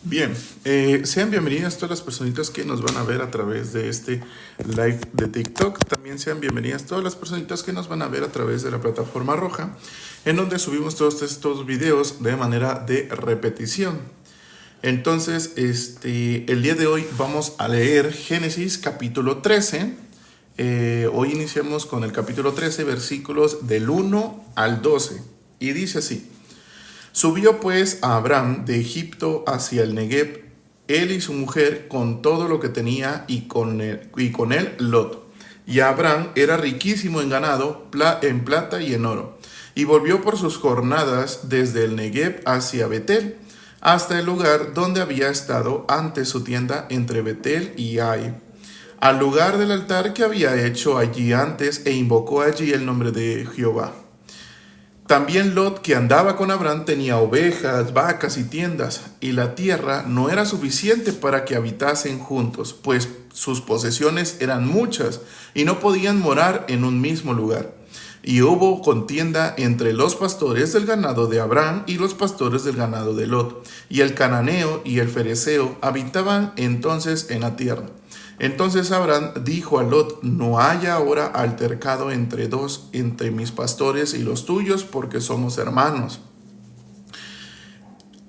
Bien, sean bienvenidas todas las personitas que nos van a ver a través de este live de TikTok. También sean bienvenidas todas las personitas que nos van a ver a través de la plataforma roja, en donde subimos todos estos videos de manera de repetición. Entonces, el día de hoy vamos a leer Génesis capítulo 13. Hoy iniciamos con el capítulo 13, versículos del 1 al 12. Y dice así: Subió pues a Abraham de Egipto hacia el Negueb, él y su mujer con todo lo que tenía, y con él Lot. Y Abraham era riquísimo en ganado, en plata y en oro. Y volvió por sus jornadas desde el Negueb hacia Betel, hasta el lugar donde había estado antes su tienda entre Betel y Ai, al lugar del altar que había hecho allí antes, e invocó allí el nombre de Jehová. También Lot, que andaba con Abraham, tenía ovejas, vacas y tiendas, y la tierra no era suficiente para que habitasen juntos, pues sus posesiones eran muchas, y no podían morar en un mismo lugar. Y hubo contienda entre los pastores del ganado de Abraham y los pastores del ganado de Lot, y el cananeo y el fereceo habitaban entonces en la tierra. Entonces Abraham dijo a Lot: no haya ahora altercado entre mis pastores y los tuyos, porque somos hermanos.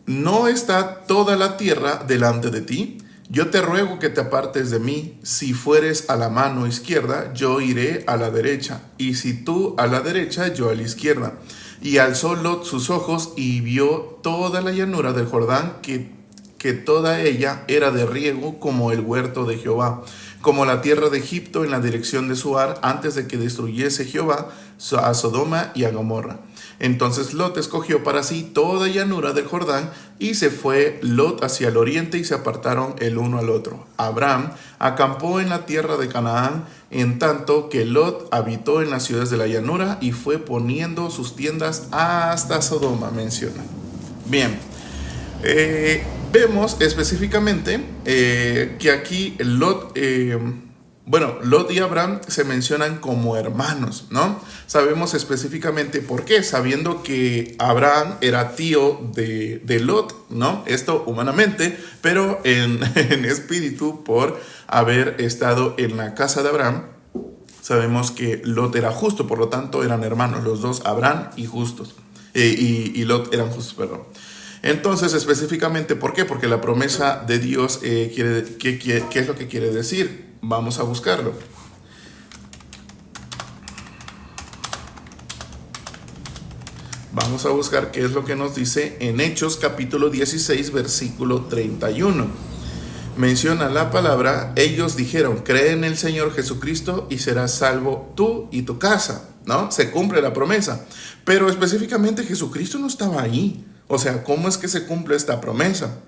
¿No está toda la tierra delante de ti? Yo te ruego que te apartes de mí. Si fueres a la mano izquierda, yo iré a la derecha, y si tú a la derecha, yo a la izquierda. Y alzó Lot sus ojos y vio toda la llanura del Jordán, que toda ella era de riego, como el huerto de Jehová, como la tierra de Egipto en la dirección de Suar, antes de que destruyese Jehová a Sodoma y a Gomorra. Entonces Lot escogió para sí toda llanura del Jordán, y se fue Lot hacia el oriente, y se apartaron el uno al otro. Abraham acampó en la tierra de Canaán, en tanto que Lot habitó en las ciudades de la llanura, y fue poniendo sus tiendas hasta Sodoma, menciona. Bien. Vemos específicamente que aquí Lot y Abraham se mencionan como hermanos, ¿no? Sabemos específicamente por qué, sabiendo que Abraham era tío de Lot, ¿no? Esto humanamente, pero en espíritu, por haber estado en la casa de Abraham. Sabemos que Lot era justo, por lo tanto eran hermanos los dos, Abraham y justos, y Lot eran justos, perdón. Entonces, específicamente, ¿por qué? Porque la promesa de Dios, ¿qué es lo que quiere decir? Vamos a buscarlo. Vamos a buscar qué es lo que nos dice en Hechos capítulo 16, versículo 31. Menciona la palabra: ellos dijeron, cree en el Señor Jesucristo y serás salvo tú y tu casa, ¿no? Se cumple la promesa. Pero específicamente Jesucristo no estaba ahí. O sea, ¿cómo es que se cumple esta promesa?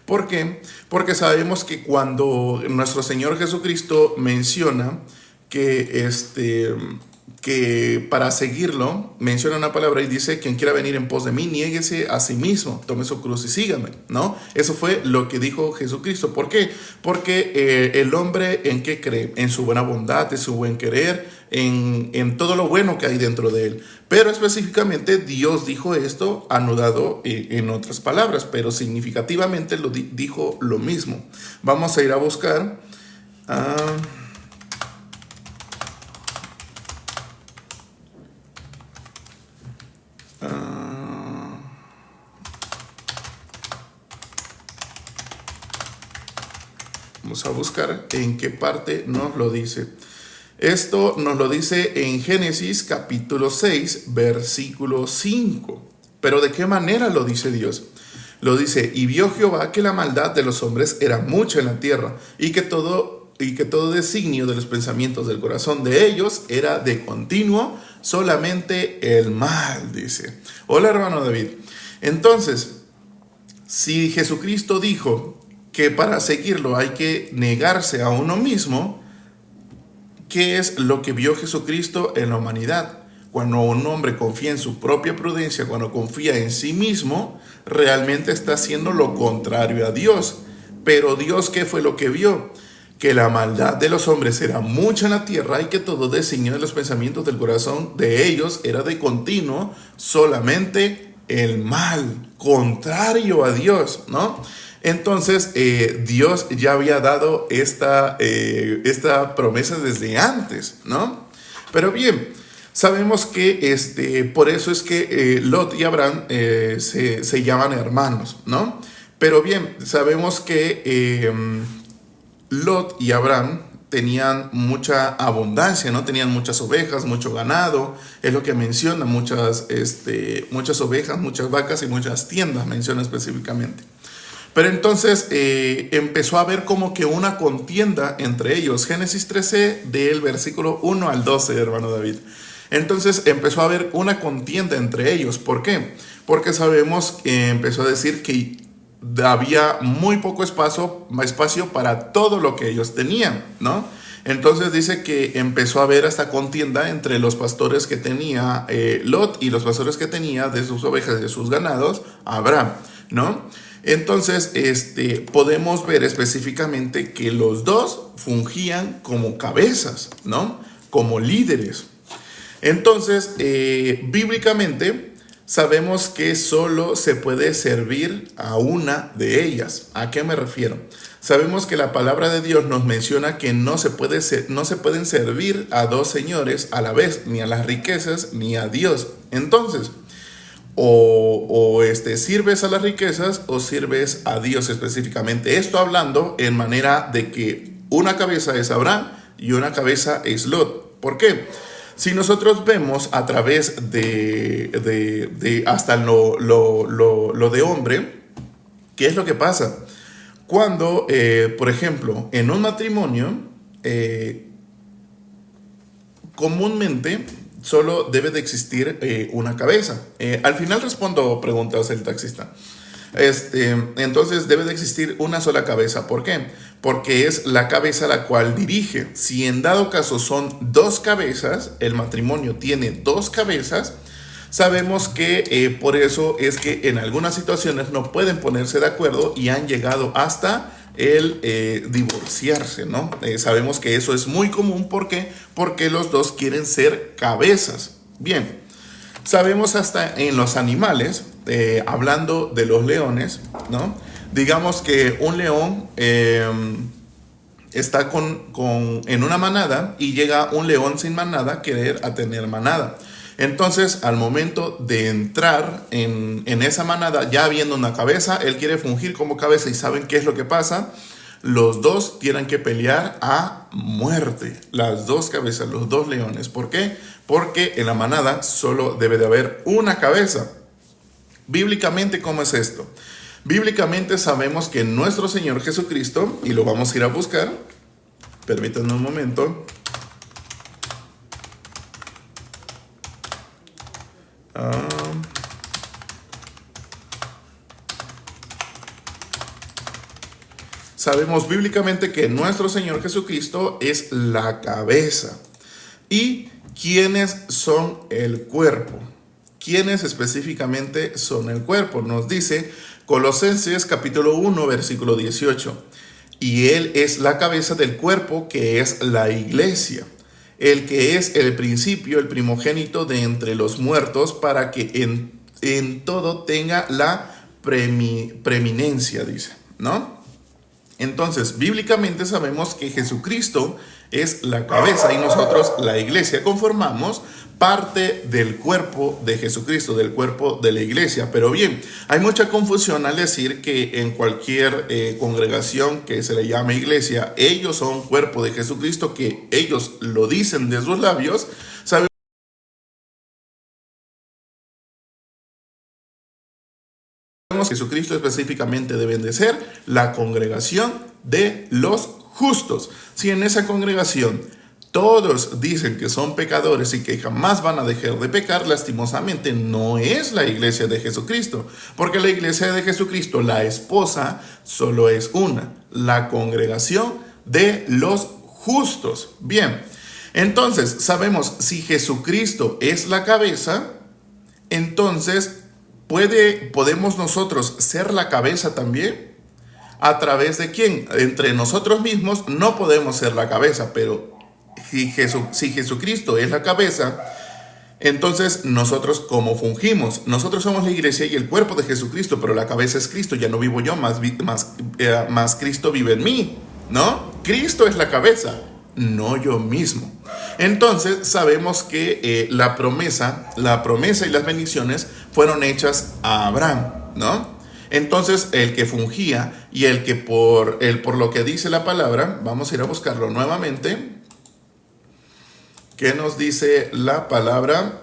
¿Por qué? Porque sabemos que cuando nuestro Señor Jesucristo menciona que para seguirlo, menciona una palabra y dice: quien quiera venir en pos de mí, niéguese a sí mismo, tome su cruz y sígame, ¿no? Eso fue lo que dijo Jesucristo. ¿Por qué? Porque el hombre, ¿en qué cree? En su buena bondad, en su buen querer, en todo lo bueno que hay dentro de él. Pero específicamente Dios dijo esto anudado en otras palabras, pero significativamente dijo lo mismo. Vamos a ir a buscar vamos a buscar en qué parte nos lo dice. Esto nos lo dice en Génesis capítulo 6, versículo 5. Pero ¿de qué manera lo dice Dios? Lo dice: y vio Jehová que la maldad de los hombres era mucha en la tierra, y que todo designio de los pensamientos del corazón de ellos era de continuo solamente el mal, dice. Hola, hermano David. Entonces, si Jesucristo dijo que para seguirlo hay que negarse a uno mismo, ¿qué es lo que vio Jesucristo en la humanidad? Cuando un hombre confía en su propia prudencia, cuando confía en sí mismo, realmente está haciendo lo contrario a Dios. Pero Dios, ¿qué fue lo que vio? que la maldad de los hombres era mucha en la tierra y que todo designio de los pensamientos del corazón de ellos era de continuo solamente el mal, contrario a Dios, ¿no? Entonces, Dios ya había dado esta promesa desde antes, ¿no? Pero bien, sabemos que por eso es que Lot y Abraham se llaman hermanos, ¿no? Pero bien, sabemos que Lot y Abraham tenían mucha abundancia, ¿no? Tenían muchas ovejas, mucho ganado, es lo que menciona, muchas ovejas, muchas vacas y muchas tiendas, menciona específicamente. Pero entonces empezó a haber como que una contienda entre ellos. Génesis 13 del versículo 1 al 12, hermano David. Entonces empezó a haber una contienda entre ellos. ¿Por qué? Porque sabemos que empezó a decir que había muy poco espacio para todo lo que ellos tenían, ¿no? Entonces dice que empezó a haber esta contienda entre los pastores que tenía Lot y los pastores que tenía de sus ovejas y de sus ganados Abraham, ¿no? Entonces podemos ver específicamente que los dos fungían como cabezas, ¿no? Como líderes. Entonces, bíblicamente sabemos que solo se puede servir a una de ellas. ¿A qué me refiero? Sabemos que la palabra de Dios nos menciona que no se pueden servir a dos señores a la vez, ni a las riquezas ni a Dios. Entonces, o sirves a las riquezas o sirves a Dios específicamente. Esto hablando en manera de que una cabeza es Abraham y una cabeza es Lot. ¿Por qué? Si nosotros vemos a través de hasta lo de hombre, ¿qué es lo que pasa? Cuando, por ejemplo, en un matrimonio, comúnmente solo debe de existir una cabeza. Al final respondo preguntas el taxista. Entonces debe de existir una sola cabeza. ¿Por qué? Porque es la cabeza la cual dirige. Si en dado caso son dos cabezas, el matrimonio tiene dos cabezas, sabemos que por eso es que en algunas situaciones no pueden ponerse de acuerdo y han llegado hasta el divorciarse, ¿no? Sabemos que eso es muy común. ¿Por qué? Porque los dos quieren ser cabezas. Bien, sabemos hasta en los animales, hablando de los leones, ¿no? Digamos que un león está en una manada y llega un león sin manada a querer a tener manada. Entonces, al momento de entrar en esa manada, ya habiendo una cabeza, él quiere fungir como cabeza y ¿saben qué es lo que pasa? Los dos tienen que pelear a muerte, las dos cabezas, los dos leones. ¿Por qué? Porque en la manada solo debe de haber una cabeza. Bíblicamente, ¿cómo es esto? Bíblicamente sabemos que nuestro Señor Jesucristo, y lo vamos a ir a buscar, permítanme un momento. Sabemos bíblicamente que nuestro Señor Jesucristo es la cabeza. ¿Y quiénes son el cuerpo? ¿Quiénes específicamente son el cuerpo? Nos dice Colosenses capítulo 1, versículo 18. Y Él es la cabeza del cuerpo, que es la iglesia, el que es el principio, el primogénito de entre los muertos, para que en todo tenga la preeminencia, dice, ¿no? Entonces, bíblicamente sabemos que Jesucristo es la cabeza y nosotros, la iglesia, conformamos parte del cuerpo de Jesucristo, del cuerpo de la iglesia. Pero bien, hay mucha confusión al decir que en cualquier congregación que se le llame iglesia, ellos son cuerpo de Jesucristo, que ellos lo dicen de sus labios. Sabemos que Jesucristo específicamente deben de ser la congregación de los justos. Si en esa congregación todos dicen que son pecadores y que jamás van a dejar de pecar, lastimosamente no es la iglesia de Jesucristo, porque la iglesia de Jesucristo, la esposa, solo es una, la congregación de los justos. Bien, entonces sabemos, si Jesucristo es la cabeza, entonces ¿podemos nosotros ser la cabeza también? ¿A través de quién? Entre nosotros mismos no podemos ser la cabeza, pero si Jesucristo es la cabeza, entonces nosotros cómo fungimos. Nosotros somos la iglesia y el cuerpo de Jesucristo, pero la cabeza es Cristo. Ya no vivo yo, más Cristo vive en mí, ¿no? Cristo es la cabeza, no yo mismo. Entonces sabemos que la promesa y las bendiciones fueron hechas a Abraham, ¿no? Entonces el que fungía y el que por lo que dice la palabra, vamos a ir a buscarlo nuevamente. ¿Qué nos dice la palabra?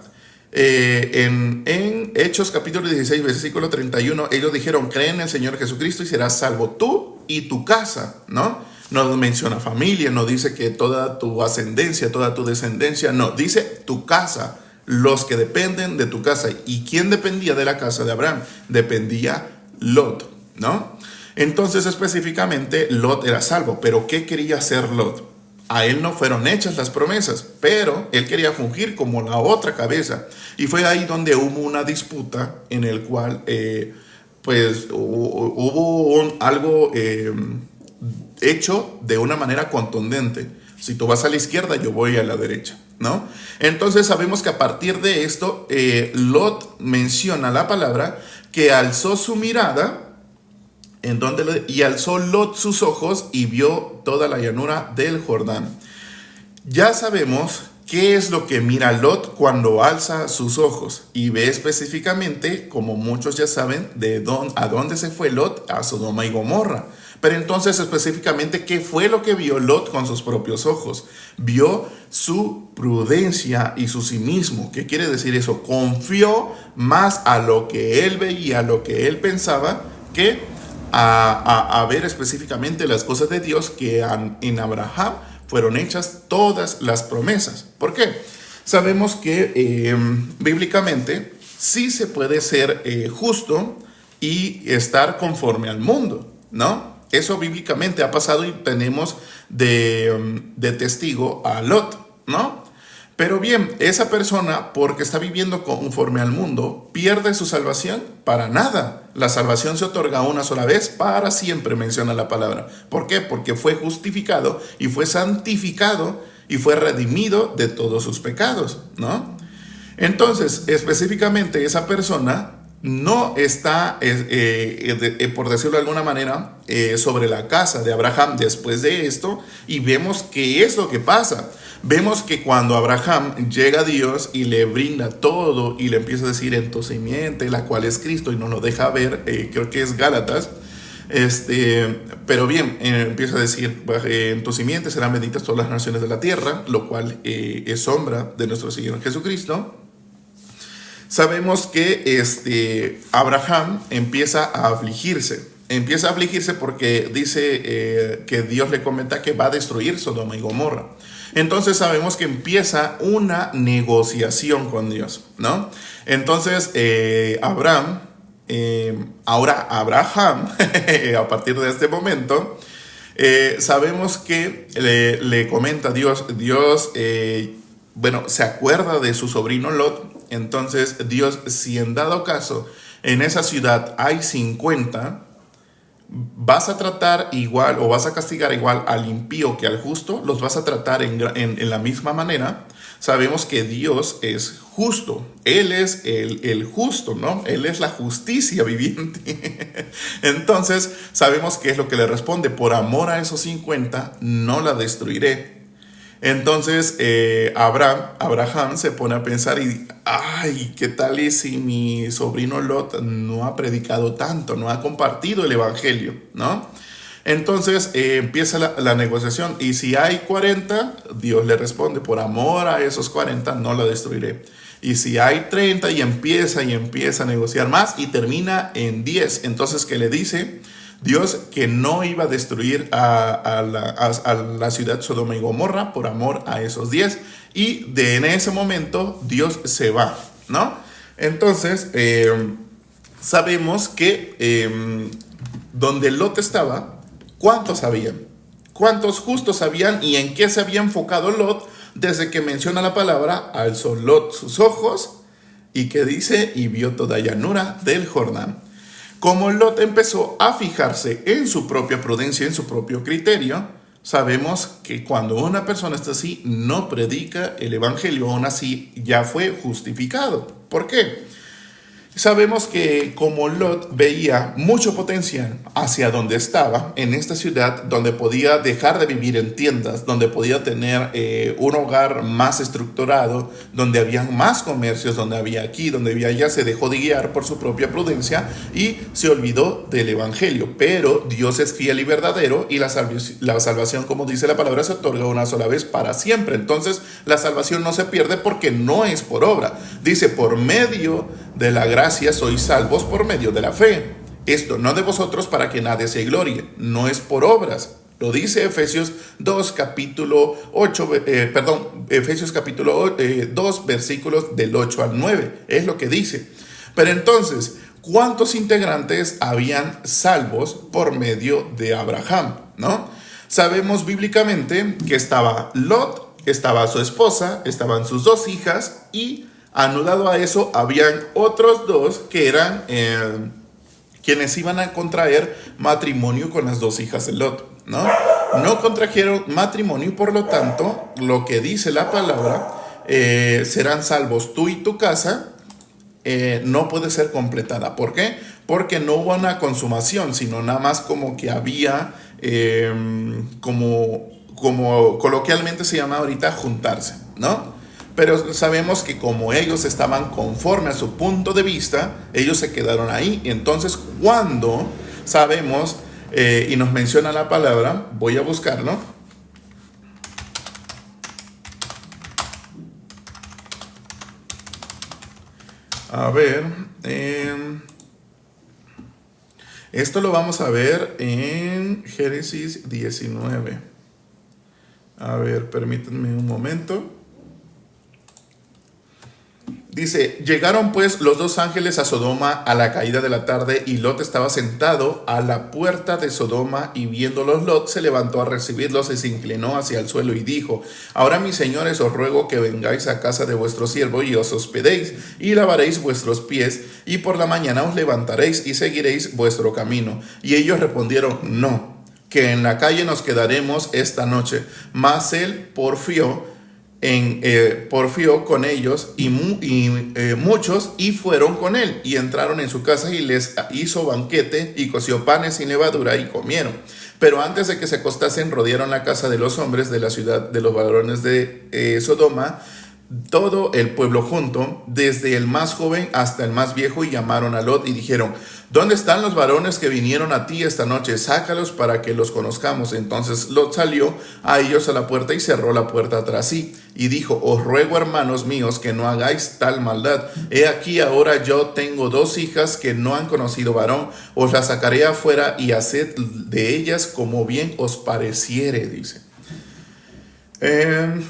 En Hechos capítulo 16, versículo 31, ellos dijeron, cree en el Señor Jesucristo y serás salvo tú y tu casa, ¿no? No menciona familia, no dice que toda tu ascendencia, toda tu descendencia, no, dice tu casa, los que dependen de tu casa. ¿Y quién dependía de la casa de Abraham? Dependía Lot, ¿no? Entonces específicamente Lot era salvo, pero ¿qué quería hacer Lot? A él no fueron hechas las promesas, pero él quería fungir como la otra cabeza. Y fue ahí donde hubo una disputa en el cual pues hubo algo hecho de una manera contundente. Si tú vas a la izquierda, yo voy a la derecha, ¿no? Entonces sabemos que a partir de esto, Lot menciona la palabra que alzó su mirada, y alzó Lot sus ojos y vio toda la llanura del Jordán. Ya sabemos qué es lo que mira Lot cuando alza sus ojos y ve específicamente, como muchos ya saben, a dónde se fue Lot, a Sodoma y Gomorra. Pero entonces específicamente, ¿qué fue lo que vio Lot con sus propios ojos? Vio su prudencia y su cinismo. ¿Qué quiere decir eso? Confió más a lo que él veía, a lo que él pensaba, que a ver específicamente las cosas de Dios, que en Abraham fueron hechas todas las promesas. ¿Por qué? Sabemos que bíblicamente sí se puede ser justo y estar conforme al mundo, ¿no? Eso bíblicamente ha pasado y tenemos de testigo a Lot, ¿no? Pero bien, esa persona, porque está viviendo conforme al mundo, pierde su salvación para nada. La salvación se otorga una sola vez, para siempre, menciona la palabra. ¿Por qué? Porque fue justificado y fue santificado y fue redimido de todos sus pecados, ¿no? Entonces, específicamente esa persona no está, por decirlo de alguna manera, sobre la casa de Abraham después de esto, y vemos qué es lo que pasa. Vemos que cuando Abraham llega a Dios y le brinda todo y le empieza a decir en tu simiente, la cual es Cristo, y nos lo deja ver, creo que es Gálatas, pero bien, empieza a decir, en tu simiente serán benditas todas las naciones de la tierra, lo cual es sombra de nuestro Señor Jesucristo. Sabemos que Abraham empieza a afligirse. Empieza a afligirse porque dice que Dios le comenta que va a destruir Sodoma y Gomorra. Entonces sabemos que empieza una negociación con Dios, ¿no? Entonces Abraham, a partir de este momento, sabemos que le comenta a Dios, se acuerda de su sobrino Lot. Entonces Dios, si en dado caso en esa ciudad hay 50, vas a tratar igual o vas a castigar igual al impío que al justo, los vas a tratar en la misma manera. Sabemos que Dios es justo, Él es el justo, ¿no? Él es la justicia viviente. Entonces sabemos qué es lo que le responde: por amor a esos 50 no la destruiré. Entonces Abraham se pone a pensar y, ¿qué tal y si mi sobrino Lot no ha predicado tanto, no ha compartido el evangelio, ¿no? Entonces empieza la negociación, y si hay 40, Dios le responde: por amor a esos 40 no la destruiré. Y si hay 30, y empieza a negociar más y termina en 10. Entonces, ¿qué le dice Dios? Que no iba a destruir a la ciudad Sodoma y Gomorra por amor a esos 10. Y en ese momento Dios se va, ¿no? Entonces sabemos que donde Lot estaba, ¿cuántos habían? ¿Cuántos justos habían? ¿Y en qué se había enfocado Lot? Desde que menciona la palabra, alzó Lot sus ojos y que dice, y vio toda llanura del Jordán. como Lot empezó a fijarse en su propia prudencia, en su propio criterio, sabemos que cuando una persona está así, no predica el evangelio, aún así ya fue justificado. ¿Por qué? Sabemos que como Lot veía mucho potencial hacia donde estaba, en esta ciudad, donde podía dejar de vivir en tiendas, donde podía tener un hogar más estructurado, donde había más comercios, donde había aquí, donde había allá, se dejó de guiar por su propia prudencia y se olvidó del evangelio. Pero Dios es fiel y verdadero y la salvación, como dice la palabra, se otorga una sola vez para siempre. Entonces la salvación no se pierde porque no es por obra. Dice, por medio de la gracia sois salvos por medio de la fe. Esto no de vosotros para que nadie se glorie, no es por obras. Lo dice Efesios 2, capítulo 8, Efesios capítulo 2, versículos del 8 al 9. Es lo que dice. Pero entonces, ¿cuántos integrantes habían salvos por medio de Abraham? ¿No? Sabemos bíblicamente que estaba Lot, estaba su esposa, estaban sus dos hijas y anudado a eso, habían otros dos que eran quienes iban a contraer matrimonio con las dos hijas de Lot, ¿no? No contrajeron matrimonio y por lo tanto, lo que dice la palabra, serán salvos tú y tu casa, no puede ser completada. ¿Por qué? Porque no hubo una consumación, sino nada más como que había, como coloquialmente se llama ahorita, juntarse, ¿no? Pero sabemos que como ellos estaban conforme a su punto de vista, ellos se quedaron ahí. Entonces, cuando sabemos y nos menciona la palabra, voy a buscarlo. A ver, esto lo vamos a ver en Génesis 19. A ver, permítanme un momento. Dice, llegaron pues los dos ángeles a Sodoma a la caída de la tarde y Lot estaba sentado a la puerta de Sodoma y viéndolos Lot se levantó a recibirlos y se inclinó hacia el suelo y dijo, ahora mis señores os ruego que vengáis a casa de vuestro siervo y os hospedéis y lavaréis vuestros pies y por la mañana os levantaréis y seguiréis vuestro camino. Y ellos respondieron, no, que en la calle nos quedaremos esta noche. Mas él porfió con ellos y muchos y fueron con él y entraron en su casa y les hizo banquete y coció panes sin levadura y comieron. Pero antes de que se acostasen rodearon la casa de los hombres de la ciudad de los varones de Sodoma, todo el pueblo junto, desde el más joven hasta el más viejo, y llamaron a Lot y dijeron, ¿dónde están los varones que vinieron a ti esta noche? Sácalos para que los conozcamos. Entonces Lot salió a ellos a la puerta y cerró la puerta tras sí y dijo, os ruego, hermanos míos, que no hagáis tal maldad. He aquí ahora yo tengo dos hijas que no han conocido varón, os las sacaré afuera y haced de ellas como bien os pareciere, dice.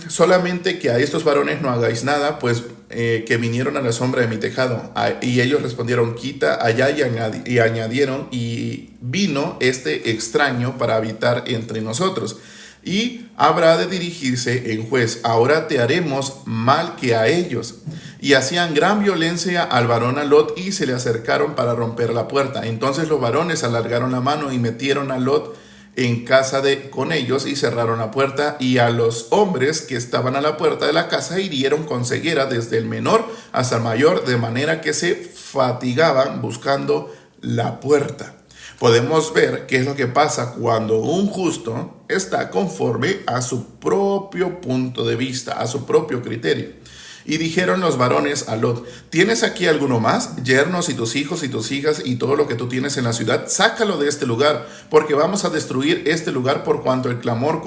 Solamente que a estos varones no hagáis nada, pues que vinieron a la sombra de mi tejado. Y ellos respondieron, quita allá, y añadieron, y vino este extraño para habitar entre nosotros. Y habrá de dirigirse en juez, ahora te haremos mal que a ellos. Y hacían gran violencia al varón a Lot y se le acercaron para romper la puerta. Entonces los varones alargaron la mano y metieron a Lot en casa con ellos y cerraron la puerta, y a los hombres que estaban a la puerta de la casa hirieron con ceguera desde el menor hasta el mayor, de manera que se fatigaban buscando la puerta. Podemos ver qué es lo que pasa cuando un justo está conforme a su propio punto de vista, a su propio criterio. Y dijeron los varones a Lot, ¿tienes aquí alguno más? Yernos y tus hijos y tus hijas y todo lo que tú tienes en la ciudad, sácalo de este lugar, porque vamos a destruir este lugar por cuanto el clamor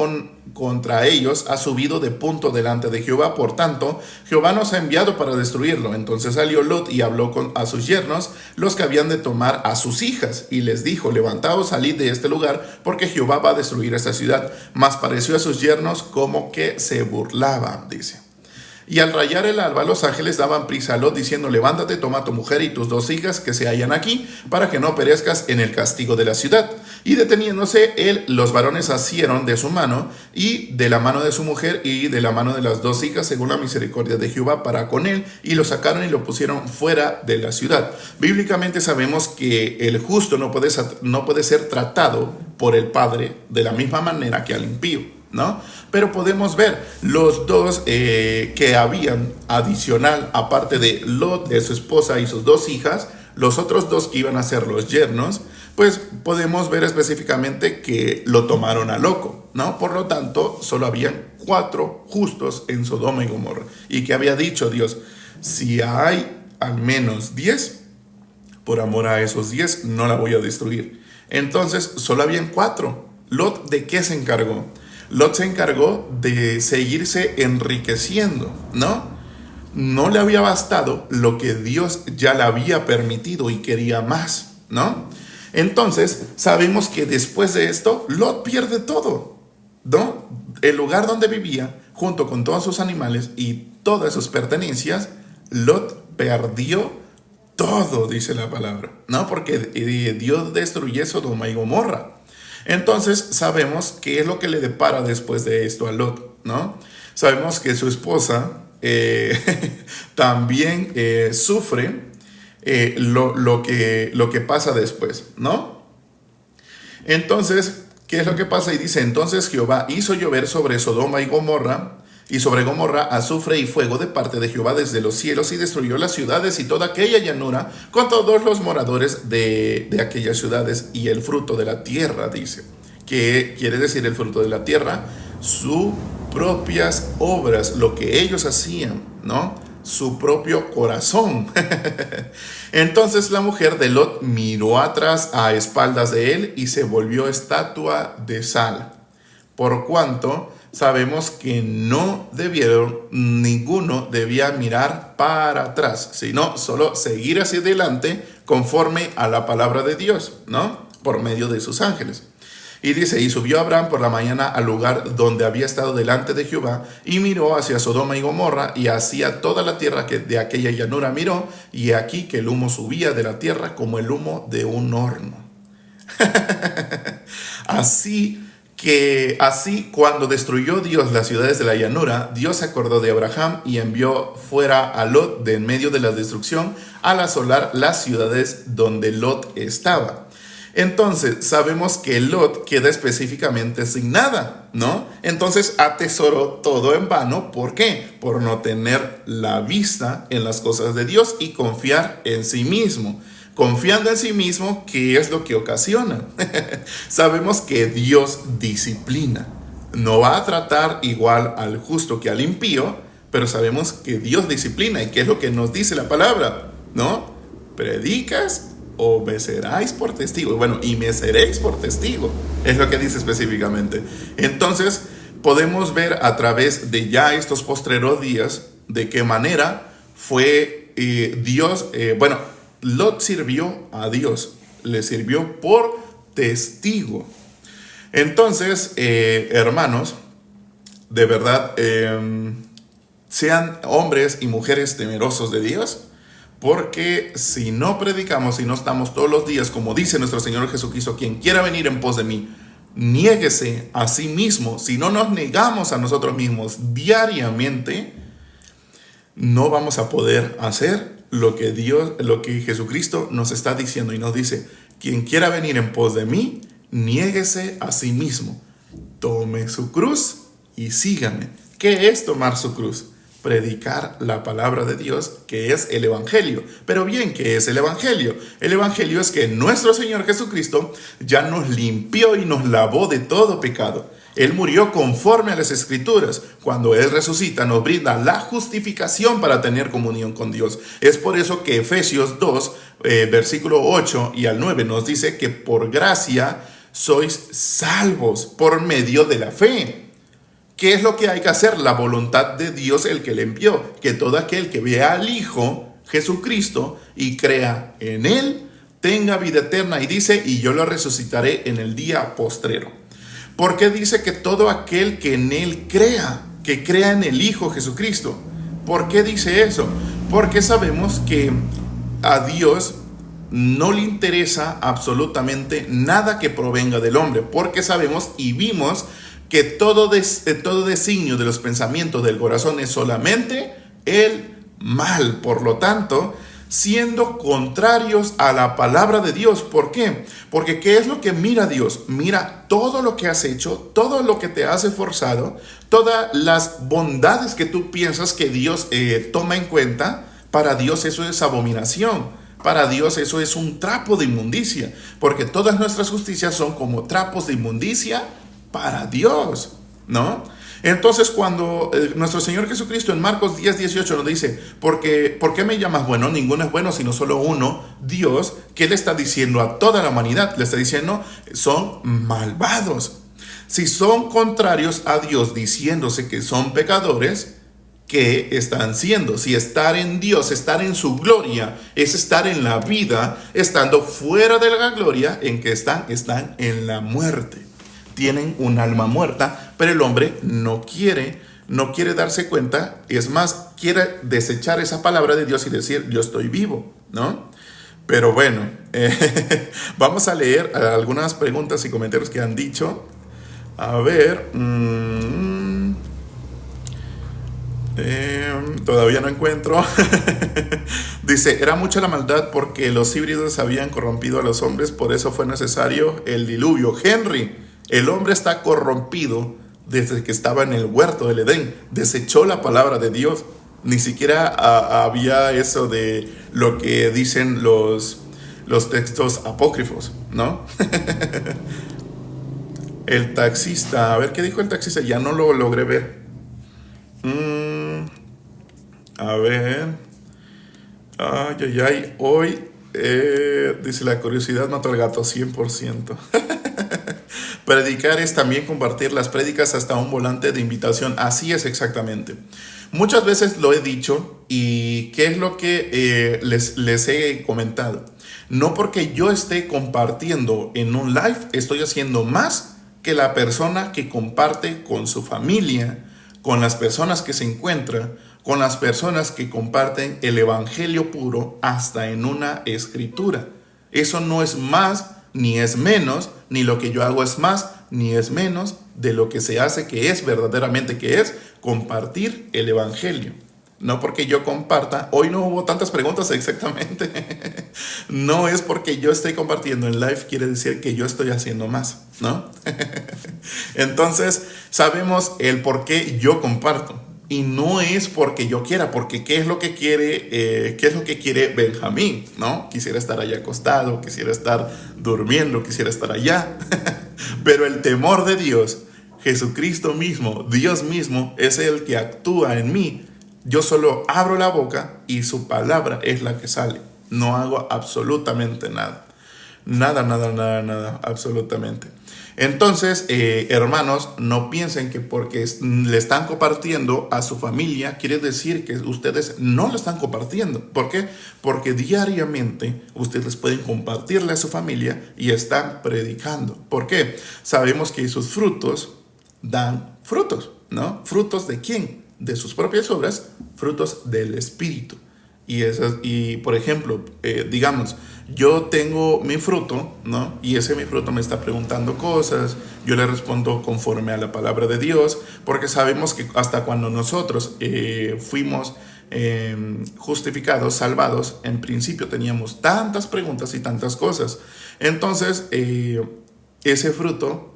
contra ellos ha subido de punto delante de Jehová. Por tanto, Jehová nos ha enviado para destruirlo. Entonces salió Lot y habló a sus yernos, los que habían de tomar a sus hijas, y les dijo, levantaos, salid de este lugar, porque Jehová va a destruir esta ciudad. Mas pareció a sus yernos como que se burlaban, dice. Y al rayar el alba, los ángeles daban prisa a Lot, diciendo, levántate, toma a tu mujer y tus dos hijas que se hallan aquí, para que no perezcas en el castigo de la ciudad. Y deteniéndose él, los varones asieron de su mano y de la mano de su mujer y de la mano de las dos hijas, según la misericordia de Jehová para con él, y lo sacaron y lo pusieron fuera de la ciudad. Bíblicamente sabemos que el justo no puede ser tratado por el Padre de la misma manera que al impío, ¿no? Pero podemos ver los dos que habían adicional, aparte de Lot, de su esposa y sus dos hijas, los otros dos que iban a ser los yernos, pues podemos ver específicamente que lo tomaron a loco, ¿no? Por lo tanto, solo habían 4 justos en Sodoma y Gomorra. Y que había dicho Dios, si hay al menos 10, por amor a esos 10 no la voy a destruir. Entonces, solo habían 4. Lot, ¿de qué se encargó? Lot se encargó de seguirse enriqueciendo, ¿no? No le había bastado lo que Dios ya le había permitido y quería más, ¿no? Entonces, sabemos que después de esto, Lot pierde todo, ¿no? El lugar donde vivía, junto con todos sus animales y todas sus pertenencias, Lot perdió todo, dice la palabra, ¿no? Porque Dios destruyó Sodoma y Gomorra. Entonces, sabemos qué es lo que le depara después de esto a Lot, ¿no? Sabemos que su esposa también sufre lo que pasa después, ¿no? Entonces, ¿qué es lo que pasa? Y dice, entonces Jehová hizo llover sobre Sodoma y sobre Gomorra azufre y fuego de parte de Jehová desde los cielos, y destruyó las ciudades y toda aquella llanura con todos los moradores de aquellas ciudades y el fruto de la tierra, dice. ¿Qué quiere decir el fruto de la tierra? Sus propias obras, lo que ellos hacían, ¿no? Su propio corazón. Entonces la mujer de Lot miró atrás a espaldas de él y se volvió estatua de sal, por cuanto sabemos que ninguno debía mirar para atrás, sino solo seguir hacia adelante conforme a la palabra de Dios, ¿no? Por medio de sus ángeles. Y dice, y subió Abraham por la mañana al lugar donde había estado delante de Jehová, y miró hacia Sodoma y Gomorra, y hacia toda la tierra que de aquella llanura miró, y aquí que el humo subía de la tierra como el humo de un horno. Así cuando destruyó Dios las ciudades de la llanura, Dios se acordó de Abraham y envió fuera a Lot de en medio de la destrucción al asolar las ciudades donde Lot estaba. Entonces, sabemos que Lot queda específicamente sin nada, ¿no? Entonces, atesoró todo en vano. ¿Por qué? Por no tener la vista en las cosas de Dios y confiar en sí mismo. Confiando en sí mismo, ¿qué es lo que ocasiona? Sabemos que Dios disciplina. No va a tratar igual al justo que al impío, pero sabemos que Dios disciplina. ¿Y qué es lo que nos dice la palabra? ¿No? Predicas o me seráis por testigo. Bueno, y me seréis por testigo, es lo que dice específicamente. Entonces, podemos ver a través de ya estos postreros días de qué manera fue Dios, Lot sirvió a Dios, le sirvió por testigo. Entonces, hermanos, de verdad, sean hombres y mujeres temerosos de Dios. Porque si no predicamos, si no estamos todos los días, como dice nuestro Señor Jesucristo, quien quiera venir en pos de mí, niéguese a sí mismo. Si no nos negamos a nosotros mismos diariamente, no vamos a poder hacer lo que Jesucristo nos está diciendo. Y nos dice, quien quiera venir en pos de mí, niéguese a sí mismo. Tome su cruz y sígame. ¿Qué es tomar su cruz? Predicar la palabra de Dios, que es el Evangelio. Pero bien, ¿qué es el Evangelio? El Evangelio es que nuestro Señor Jesucristo ya nos limpió y nos lavó de todo pecado. Él murió conforme a las Escrituras. Cuando Él resucita, nos brinda la justificación para tener comunión con Dios. Es por eso que Efesios 2, versículo 8 y al 9 nos dice que por gracia sois salvos por medio de la fe. ¿Qué es lo que hay que hacer? La voluntad de Dios, el que le envió. Que todo aquel que vea al Hijo Jesucristo y crea en Él, tenga vida eterna. Y dice, y yo lo resucitaré en el día postrero. ¿Por qué dice que todo aquel que en Él crea, que crea en el Hijo Jesucristo? ¿Por qué dice eso? Porque sabemos que a Dios no le interesa absolutamente nada que provenga del hombre, porque sabemos y vimos que todo designio de los pensamientos del corazón es solamente el mal. Por lo tanto, siendo contrarios a la palabra de Dios. ¿Por qué? Porque ¿qué es lo que mira Dios? Mira todo lo que has hecho, todo lo que te has esforzado, todas las bondades que tú piensas que Dios toma en cuenta. Para Dios eso es abominación. Para Dios eso es un trapo de inmundicia, porque todas nuestras justicias son como trapos de inmundicia para Dios, ¿no? Entonces cuando nuestro Señor Jesucristo en Marcos 10:18 nos dice, ¿por qué me llamas bueno? Ninguno es bueno sino solo uno, Dios. ¿Qué le está diciendo a toda la humanidad? Le está diciendo, son malvados. Si son contrarios a Dios diciéndose que son pecadores, ¿qué están siendo? Si estar en Dios, estar en su gloria, es estar en la vida, estando fuera de la gloria, ¿en qué están? Están en la muerte. Tienen un alma muerta, pero el hombre no quiere darse cuenta, es más, quiere desechar esa palabra de Dios y decir, yo estoy vivo, ¿no? Pero bueno, vamos a leer algunas preguntas y comentarios que han dicho. A ver, todavía no encuentro. Dice, era mucha la maldad porque los híbridos habían corrompido a los hombres, por eso fue necesario el diluvio. Henry, el hombre está corrompido desde que estaba en el huerto del Edén. Desechó la palabra de Dios. Ni siquiera había eso de lo que dicen los textos apócrifos, ¿no? El taxista, a ver qué dijo el taxista, ya no lo logré ver. A ver. Ay. Hoy dice, la curiosidad mata al gato, 100%. Predicar es también compartir las prédicas hasta un volante de invitación. Así es exactamente. Muchas veces lo he dicho y ¿qué es lo que les he comentado? No porque yo esté compartiendo en un live estoy haciendo más que la persona que comparte con su familia, con las personas que se encuentran, con las personas que comparten el evangelio puro hasta en una escritura. Eso no es más ni es menos, ni lo que yo hago es más ni es menos de lo que se hace, que es verdaderamente, que es compartir el evangelio. No porque yo comparta, hoy no hubo tantas preguntas exactamente. No es porque yo esté compartiendo en live quiere decir que yo estoy haciendo más, ¿no? Entonces sabemos el por qué yo comparto. Y no es porque yo quiera, porque ¿qué es lo que quiere Benjamín? ¿No? Quisiera estar allá acostado, quisiera estar durmiendo, quisiera estar allá. Pero el temor de Dios, Jesucristo mismo, Dios mismo, es el que actúa en mí. Yo solo abro la boca y su palabra es la que sale. No hago absolutamente nada. Nada, absolutamente. Entonces, hermanos, no piensen que porque le están compartiendo a su familia, quiere decir que ustedes no lo están compartiendo. ¿Por qué? Porque diariamente ustedes pueden compartirle a su familia y están predicando. ¿Por qué? Sabemos que sus frutos dan frutos, ¿no? ¿Frutos de quién? De sus propias obras, frutos del Espíritu. Y por ejemplo, digamos, yo tengo mi fruto, ¿no? Y mi fruto me está preguntando cosas, yo le respondo conforme a la palabra de Dios, porque sabemos que hasta cuando nosotros fuimos justificados, salvados, en principio teníamos tantas preguntas y tantas cosas. Entonces, ese fruto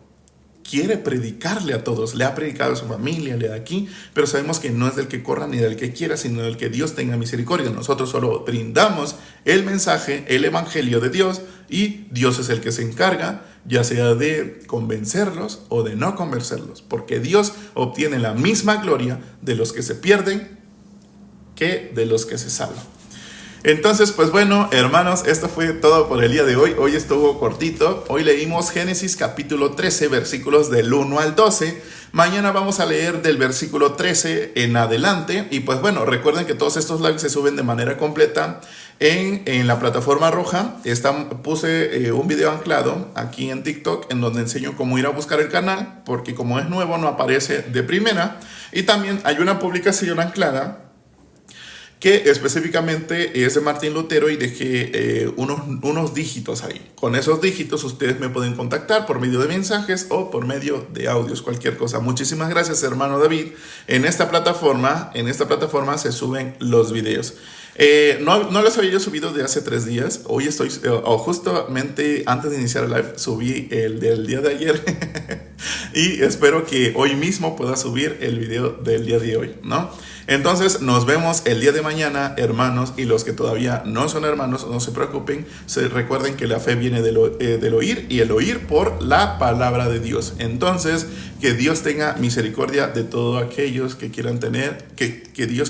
quiere predicarle a todos, le ha predicado a su familia, le da aquí, pero sabemos que no es del que corra ni del que quiera, sino del que Dios tenga misericordia. Nosotros solo brindamos el mensaje, el evangelio de Dios, y Dios es el que se encarga, ya sea de convencerlos o de no convencerlos, porque Dios obtiene la misma gloria de los que se pierden que de los que se salvan. Entonces, pues bueno, hermanos, esto fue todo por el día de hoy. Hoy estuvo cortito. Hoy leímos Génesis capítulo 13, versículos del 1 al 12. Mañana vamos a leer del versículo 13 en adelante. Y pues bueno, recuerden que todos estos lives se suben de manera completa en la plataforma roja. Puse un video anclado aquí en TikTok en donde enseño cómo ir a buscar el canal, porque como es nuevo no aparece de primera. Y también hay una publicación anclada que específicamente es de Martín Lutero y dejé unos dígitos ahí. Con esos dígitos ustedes me pueden contactar por medio de mensajes o por medio de audios, cualquier cosa. Muchísimas gracias, hermano David. En esta plataforma se suben los videos. No los había yo subido de hace 3 días. Hoy estoy, justamente antes de iniciar el live, subí el del día de ayer. Y espero que hoy mismo pueda subir el video del día de hoy, ¿no? Entonces nos vemos el día de mañana, hermanos, y los que todavía no son hermanos, no se preocupen, recuerden que la fe viene del oír y el oír por la palabra de Dios. Entonces, que Dios tenga misericordia de todos aquellos que quieran tener, que Dios